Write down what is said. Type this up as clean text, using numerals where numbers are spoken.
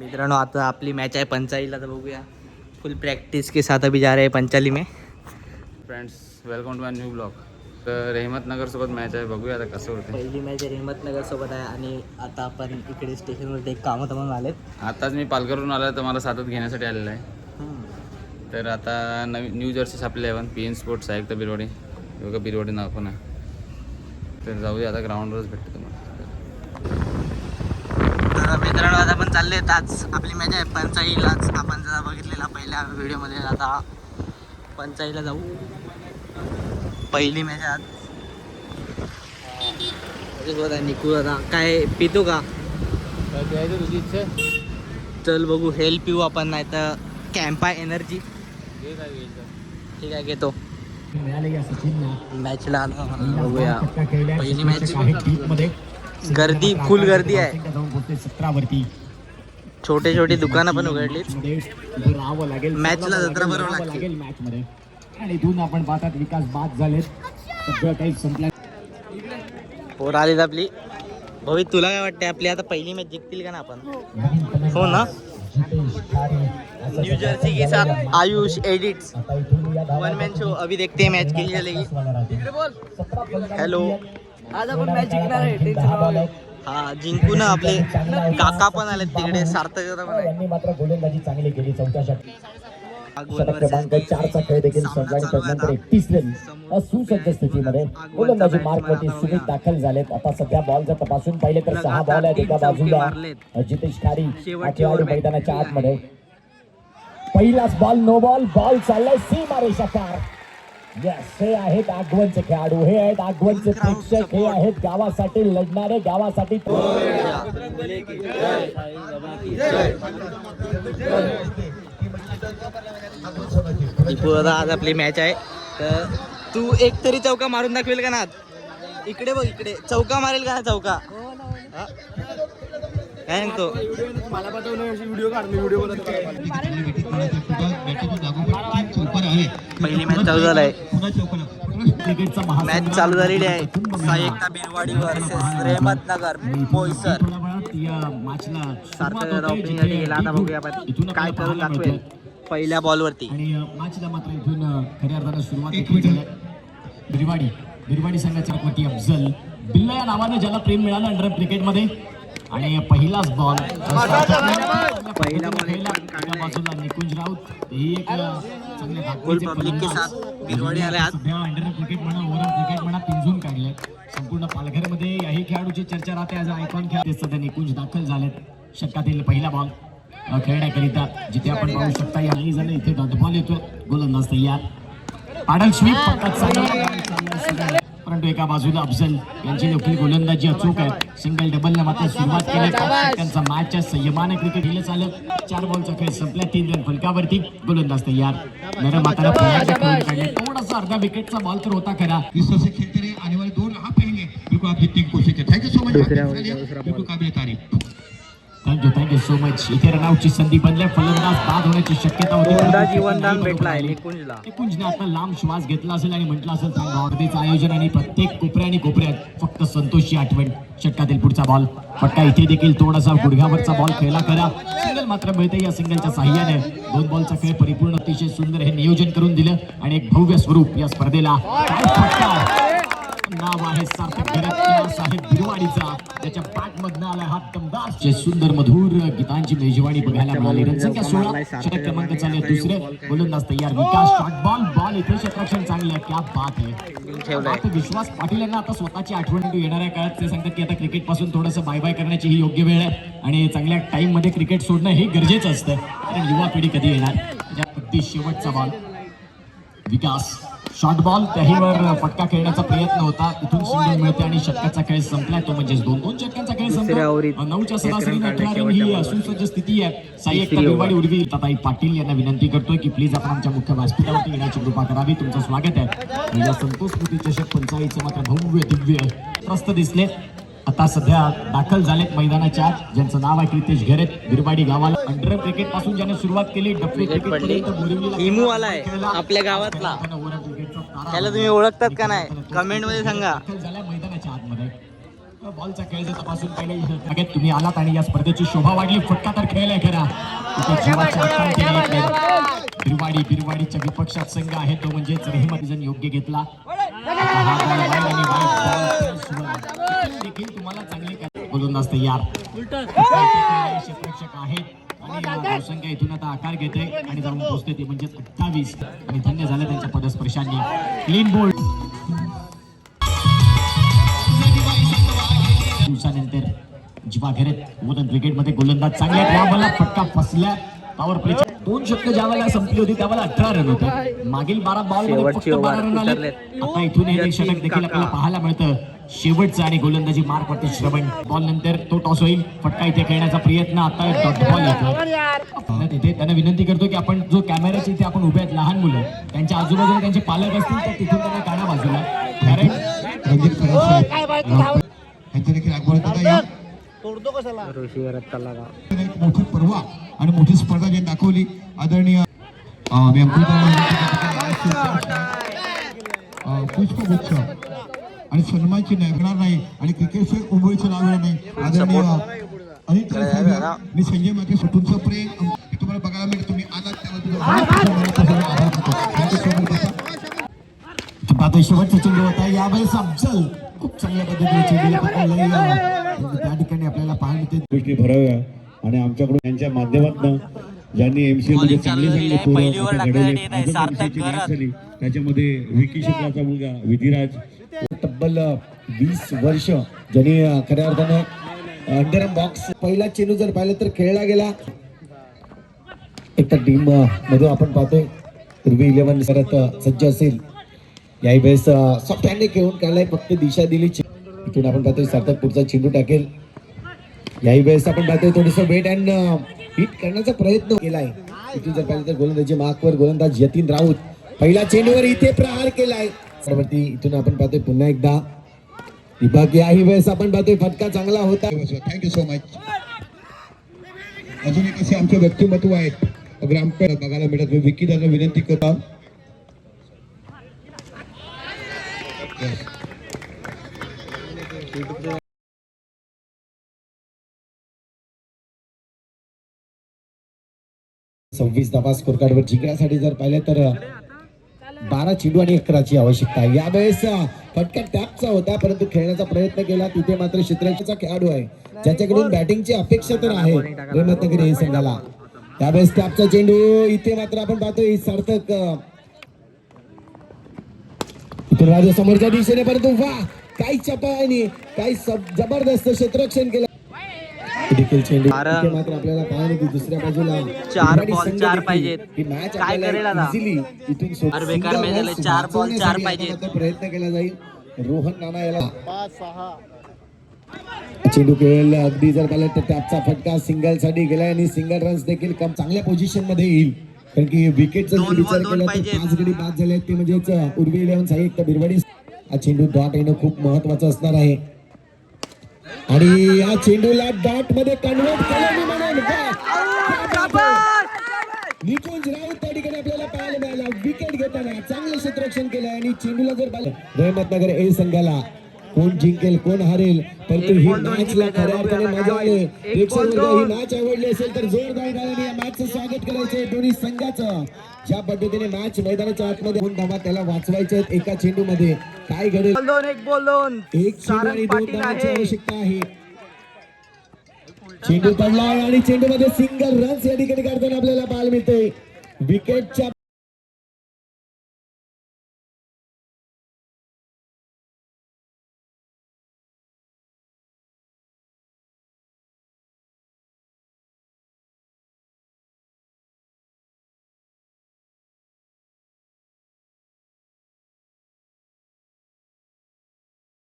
मित्रांनो आता आपली मॅच आहे पंचाईला, तर बघूया. फुल प्रैक्टिस के साथ अभी जा रहे हैं पंचाली में. Friends welcome to my new blog. तर रहमतनगर सोबत मॅच आहे, बघूया आता कसं होतं. पहिली मॅच रहमतनगर सोबत आहे आणि आता आपण इकडे स्टेशनवरती एक कामं म्हणून आलेत. आताच मी पालघरवरून आलो तर मला सातत घेण्यासाठी आलेलं आहे. तर आता नवीन न्यू जर्सी छापले आहे PN स्पोर्ट्स आहे तर बिरवाडी, बघा बिरवाडी नाव पण आहे. तर जाऊया आता ग्राउंडवरच भेटतो तुम्हाला. तर मित्रांनो आता आपण चालले आहेत, आज आपली मॅच आहे पंचाईलाच. आपण जरा बघितलेला पहिल्या व्हिडिओमध्ये. आता पंचाईला जाऊ, पहिली मॅच आज. निकू आता काय पितो का? तुझी इच्छा चल बघू, हेल्प पिऊ आपण, नाही तर कॅम्पा एनर्जी. ठीक आहे घेतो. मॅचला आलो, बघूया पहिली मॅच. गर्दी, फुल गर्दी आहे. छोटे छोटे दुकानं पण उघडली. मॅचला जत्रा बरोबर लागते. आणि इथून आपण पाहतात विकास बाद झालेत, सगळं काही संपलं. पोर आलीत आपली. भवित तुला काय वाटते, आपली आता पहिली मॅच जिंकतील का ना आपण? हो ना. न्यू जर्सी के साथ Ayush edits one man show. अभी देखते हैं मैच खेली चलेगी. हॅलो, आज आपण मॅच जिंकणार आहे. हा जिंकू ना. आपले काका पण आले तिकडे, सार्थक पण आहे. यांनी मात्र गोलंदाजी चांगली केली. चौथ्या षटक क्रमांक 4चा खेळ देखील संपला. त्यानंतर 31 रन सुसज्ज स्थितीमध्ये गोलंदाजी मार्कवरती सुमित दाखल झालेत. आता सध्या बॉल जर तपासून पाहिले तर 6 बॉल आहेत. एका बाजूला जितेश खारी खेळाडू मैदानाच्या आतमध्ये. पहिलाच बॉल नो बॉल. बॉल चाललाय सीमारेषा पार. यस, हे आहेत आगवनचे खेळाडू, हे आहेत आगवनचे प्रेक्षक, हे आहेत गावासाठी लढणारे, गावासाठी. आज आपली मॅच आहे, तर तू एक तरी चौका मारून दाखवेल का ना? इकडे बघ, इकडे चौका मारेल का? चौका काय सांगतो? पहिली मॅच चालू झालाय. मॅच चालू झालेली आहे. सायकता बिरवाडी वर्सेस रहमतनगर बोईसर. सार्थक ओपनिंग गेला. आता बघूया आपण काय करून दाखवेल पहिल्या बॉलवरती. आणि मॅचला मात्र इथून खऱ्या अर्थानं सुरुवात बिरवाडी संघाच्या कोटी अफजल बिल्ला या नावानं ज्याला प्रेम मिळालं अंडर क्रिकेटमध्ये. आणि पहिलाच बॉल, पहिला बॉल बाजूला निकुंज राऊत. ही एक चांगले फुल पब्लिक के साथ बिरवाडी आले आज. अंडर क्रिकेट म्हणा, ओव्हर क्रिकेट म्हणा, पिंजून काढले. संपूर्ण पालघरमध्ये याही खेळाडूची चर्चा राहते. आज आयकॉन खेळ सध्या निकुंज दाखल झालेत. षटकातील पहिला बॉल खेळण्याकरिता, जिथे आपण पाहू शकता या नाही झालं इथे डॉट बॉल येतो. गोलंदाज तयार. पाडल स्वीप परंतु एका बाजूला अफजल यांची देखील गोलंदाजी अचूक आहे. सिंगल डबलने मात्र सुरुवात केली. त्यांचा मॅचच्या संयमाने क्रिकेट दिलं चालत. 4 बॉलचा खेळ संपला. 3 रन फलकावरती. गोलंदाज तयार. नरम मात्र थोडासा अर्धा विकेटचा बॉल तर होता खरा. खेलते रहे, आने वाले 2 आप रहेंगे, बिल्कुल आप जितने की कोशिश करें. थैंक यू सो मच, बिल्कुल काबिल तारीफ. Thank you so much. इथे रनआउटची संधी बनल्या. फलंदाज बाद होण्याची शक्यता होती. वरदान भेटलाय निकुंजला. निकुंजने आता लांब श्वास घेतला असेल आणि म्हटलं असेल स्पर्धेचं आयोजन आणि प्रत्येक कोपऱ्यात फक्त संतोषची आठवण. षटकातील पुढचा बॉल फटका. इथे देखील थोडासा गुडघ्यावरचा बॉल खेळला करा. सिंगल मात्र मिळते या सिंगलच्या साह्याने. 2 बॉलचा खेळ परिपूर्ण, अतिशय सुंदर हे नियोजन करून दिलं आणि एक भव्य स्वरूप या स्पर्धेला. नाव आहे सार्थक साहेब बिरवाडीचा, त्याच्या बॅटमधनं आला हा दमदार सुंदर मधुर गीतांची मेजवानी बघायला मिळाली. रनसंख्या 16. षटक क्रमांक चालले दुसरे. गोलंदाज तयार. विकास शॉर्ट बॉल इथे क्षेत्ररक्षण चांगलं. क्या बात आहे. विश्वास पाटील यांना आता स्वतःची आठवण येणाऱ्या काळात ते सांगतात की आता क्रिकेट पासून थोडंसं बाय बाय करण्याची ही योग्य वेळ आहे आणि चांगल्या टाइम मध्ये क्रिकेट सोडणं हे गरजेचं असतं, कारण युवा पिढी कधी येणार. अगदी शेवटचा बॉल. विकास शॉर्ट बॉल, त्याहीवर फटका खेळण्याचा प्रयत्न होता. इथून सिंगल मिळते आणि षटकाचा खेळ संपलाय. तो म्हणजे 2 षटकांचा खेळ संपला. 9च्या सरासरीने 18 रन ही सुसज्ज स्थिती आहे. सायकता बिरवाडी उर्वी. ताई पाटील यांना विनंती करतोय की प्लीज आपण आमच्या मुख्य व्यासपीठावरती येण्याची कृपा करावी. तुमचं स्वागत आहे. या संतोष स्मृती चषक पंचायतीचे मात्र भव्य दिव्य प्रस्त दिसले. आता सध्या दाखल झालेत मैदानाच्या आत, ज्यांचं नाव आहे क्रितेश घेरेत. बिरवाडी गावाला अंडर क्रिकेट पासून ज्याने सुरुवात केली. डफी क्रिकेट इमू आलाय आपल्या गावातला. त्याला तुम्ही ओळखतात का नाही? कमेंट मध्ये सांगा. दाखल झाल्या मैदानाच्या आतमध्ये. बॉलचा खेळ जर तपासून पाहिलं तुम्ही आलात आणि या स्पर्धेची शोभा वाढली. फटका तर खेळलाय खरा. बिरवाडीच्या विपक्षात संघ आहे तो म्हणजेच रेहमत योग्य घेतला. देखील तुम्हाला चांगले गोलंदाज तयार. क्षेत्ररक्षक आहेत आणि संघ इथून आता आकार घेते आणि जाऊन पोहोचते ते म्हणजेच 28 आणि धन्य झालं त्यांच्या पदस्पर्शांनी. क्लीन बोल्ड दिवसानंतर जीवा घेरत वतन क्रिकेटमध्ये गोलंदाज चांगले. त्यावेळेला फटका फसल्या. पॉवर प्लेच्या 2 षटकं ज्यावेळेला संपली होती त्यावेळेला 18 रन होते. मागील 12 बॉलमध्ये फक्त 12 रन आले. आता इथून एक षटक देखील आपल्याला पाहायला मिळतं शेवटचं आणि गोलंदाजी मार्क वाटते श्रवण. बॉल नंतर तो टॉस होईल. फटका इथे खेळण्याचा प्रयत्न. आता एक डॉट बॉल येतो तिथे. त्यांना विनंती करतो की आपण जो कॅमेराची इथे आपण उभे आहेत लहान मुलं त्यांच्या आजूबाजूला त्यांचे पालक असतील तर तिथून त्यांना काढा बाजूला. यांचं देखील अगोदर या एक मोठी पर्वा आणि मोठी स्पर्धा जी दाखवली आदरणीय पुष्पगुच्छ आणि सन्मानची नागणार नाही आणि क्रिकेटचे उभळीचं लावणार नाही. आदरणीय अनिल साहेब मी संजय माते तुमचं प्रेम तुम्हाला बघायला मिळेल. तुम्ही आलात त्याबद्दल शेवटचा चेंडू होता. यावेळेस अफजल खूप चांगल्या पद्धतीने चेंडूला पकडला. त्या ठिकाणी आपल्याला पाहायला मिळते गोष्टी भराव्या आणि आमच्याकडून त्यांच्या माध्यमातून ज्यांनी एमसीए मध्ये चांगली त्याच्यामध्ये विकी शुक्लाचा मुलगा विधिराज तब्बल 20 वर्ष ज्यांनी खऱ्या अर्थानं अंडरआर्म बॉक्स पहिला चेंडू जर पाहिलं तर खेळला गेला. एक तर टीम मध्ये आपण पाहतोय पूर्वी 11 करत सज्ज असेल. याही वेळेस सॉफ्ट हँड खेळून काढलाय. फक्त दिशा दिली. इथून आपण पाहतोय सार्थक पुढचा चेंडू टाकेल. याही वेळेस आपण पाहतोय थोडस वेट अँड हिट करण्याचा प्रयत्न केलाय. इथून जर पाहिलं तर गोलंदाजी मार्कवर गोलंदाज यतीन राऊत पहिला चेंडूवर इथे प्रहार केलाय. इथून आपण पाहतोय पुन्हा एकदा विभाग. याही वेळेस आपण पाहतोय फटका चांगला होता. Thank you so much. अजून एक असे आमचे व्यक्तिमत्व आहेत ग्रामपंचायत बघायला मिळत. विकी दादा विनंती करता. सव्वीस धावा स्कोर कार्डवर जिंकण्यासाठी जर पाहिलं तर 12 चेंडू आणि 1 रनची आवश्यकता आहे. यावेळेस फटका टॅपचा होता परंतु खेळण्याचा प्रयत्न केला. तिथे मात्र क्षेत्ररक्षकाचा खेळाडू आहे ज्याच्याकडून बॅटिंगची अपेक्षा तर आहे रेहमतनगर हे संघाला. त्यावेळेस टॅपचा चेंडू. इथे मात्र आपण पाहतोय सार्थक इथून समोरच्या दिशेने परंतु वा काही चपाळ्याने काही जबरदस्त क्षेत्ररक्षण केलं. देखील चेंडू इथे मात्र आपल्याला पाहायला दुसऱ्या बाजूला 4 बॉल 4 पाहिजेत. मॅच काय करेल आता? इथून बेकार मॅच झाले. 4 बॉल 4 पाहिजेत. प्रयत्न केला जाईल. रोहन नाना याला चेंडू खेळेल. अगदी जर पाहिलं तर टॅपचा फटका सिंगल साठी गेलाय आणि सिंगल रन्स देखील कम चांगल्या पोझिशन मध्ये येईल. कारण की विकेटचा विचार केला तर 5 गडी बाद झाले आहेत ते म्हणजेच उर्वी 11 साई एक बिरवाडी. हा चेंडू डॉट येणं खूप महत्वाचं असणार आहे आणि या चेंडूला डॉट मध्ये कन्वर्ट केलं म्हणून निकुंज राऊत त्या ठिकाणी आपल्याला पाहायला मिळाला. विकेट घेताना चांगलं क्षेत्ररक्षण केलं आणि चेंडूला जर पाहिलं रेहमतनगर ए संघाला कोण जिंकेल कोण हारेल परंतु ही मॅचला खऱ्या अर्थाने मजा आली. प्रेक्षकांना ही मॅच आवडली असेल तर जोरदार टाळ्यांनी या मॅचचं स्वागत करायचंय दोन्ही संघाचं. ज्या पद्धतीने मॅच मैदानाच्या आतमध्ये 2 धावा त्याला वाचवायच्या आहेत एका चेंडू मध्ये. काय घडेल? एक बॉल 2 एक चेंडू आणि 2 धावांची आवश्यकता आहे. चेंडू पडला आणि चेंडू मध्ये सिंगल रन्स या ठिकाणी काढताना आपल्याला पाहायला मिळते. विकेटच्या